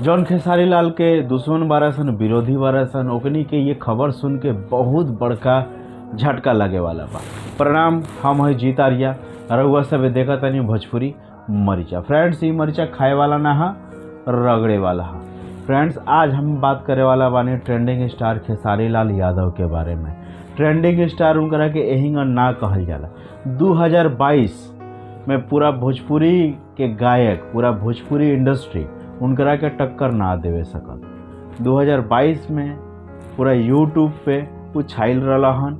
जौन खेसारी लाल के दुश्मन बारसन, विरोधी बारसन, ओकनी के ये खबर सुन के बहुत बड़का झटका लगे वाला बा। प्रणाम, हम है जीत आर्या, रउआ सब देखा तनी भोजपुरी मरीचा। फ्रेंड्स, ये मरीचा खाए वाला ना हा, रगड़े वाला हा। फ्रेंड्स, आज हम बात करे वाला बानी ट्रेंडिंग स्टार खेसारी लाल यादव के बारे में। ट्रेंडिंग स्टार उनकरा के एहिंगा ना कहल जाला। 2022 में पूरा भोजपुरी के गायक, पूरा भोजपुरी इंडस्ट्री उनकरा के टक्कर ना देवे सकल। 2022 में पूरा यूट्यूब पे वो छाइल रहा हन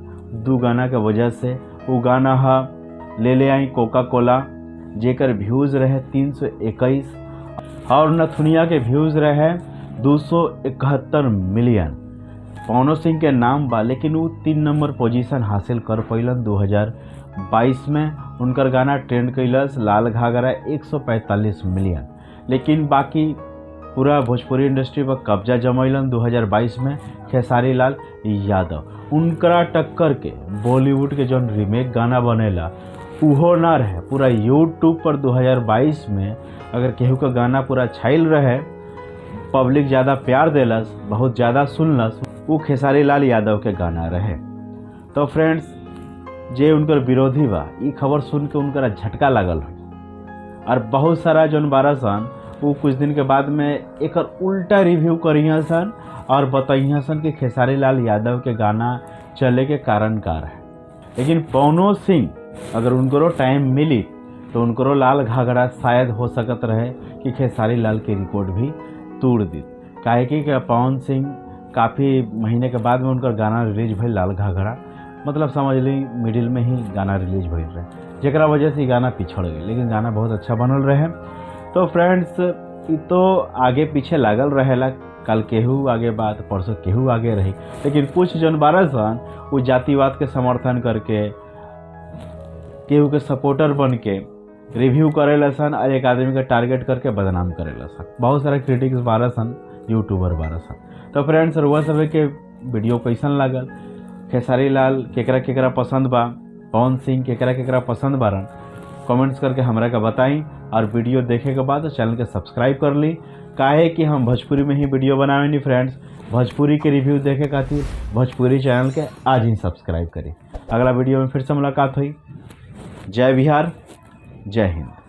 2 गाना के वजह से। वो गाना हा ले ले आई कोका कोला, जेकर व्यूज़ रहे 321 और नथुनिया के व्यूज़ रहे 271 मिलियन। पवनो सिंह के नाम बा, लेकिन वो 3 नंबर पोजीशन हासिल कर पैलन 2022 में। उनकर गाना ट्रेंड कैलस लाल घाघरा 145 मिलियन। लेकिन बाकी पूरा भोजपुरी इंडस्ट्री पर कब्जा जमैलन 2022 में खेसारी लाल यादव। उनकरा टक्कर के बॉलीवुड के जौन रीमेक गाना बनेला उहो ना रहे। पूरा यूट्यूब पर 2022 में अगर केहू का गाना पूरा छाइल रहे, पब्लिक ज़्यादा प्यार देलस, बहुत ज़्यादा सुनलस, वो खेसारी लाल यादव के गाना रहे। तो फ्रेंड्स, जे उनकर विरोधी बा, ये खबर सुन के उनकरा झटका लागल और बहुत सारा जौन बारह सन वो कुछ दिन के बाद में एक उल्टा रिव्यू करिया सन और बताइया सन कि खेसारी लाल यादव के गाना चले के कारण का है। लेकिन पवनो सिंह अगर उनको टाइम मिली तो उनको लाल घाघरा शायद हो सकत रहे कि खेसारी लाल के रिकॉर्ड भी तोड़ दी। काहे कि पवन सिंह काफ़ी महीने के बाद में उनका गाना रिलीज भइल लाल घाघरा, मतलब समझ ली मिडिल में ही गाना रिलीज भइल रहे, जेकरा वजह से गाना पिछड़ गए। लेकिन गाना बहुत अच्छा बनल रहे। तो फ्रेंड्स, ये तो आगे पीछे लागल रहेला, कल केहू आगे बात, परसों केहू आगे रही। लेकिन कुछ जन बारह सन वो जातिवाद के समर्थन करके, केहू के सपोर्टर बन के रिव्यू करेला सन और एक आदमी के टारगेट करके बदनाम करेला सन। बहुत सारा क्रिटिक्स बारह सन, यूट्यूबर बारह सन। तो फ्रेंड्स, रुआ सब के वीडियो कैसन लागल, खेसारी लाल केकरा केकरा पसंद बा, पवन सिंह केकरा केकरा पसंद बारन, कमेंट्स करके हमरा का बताई। और वीडियो देखे के बाद चैनल के सब्सक्राइब कर ली, काहे कि हम भोजपुरी में ही वीडियो बनावे नहीं। फ्रेंड्स, भोजपुरी के रिव्यू देखे खातिर भोजपुरी चैनल के आज ही सब्सक्राइब करी। अगला वीडियो में फिर से मुलाकात हुई। जय बिहार, जय हिंद।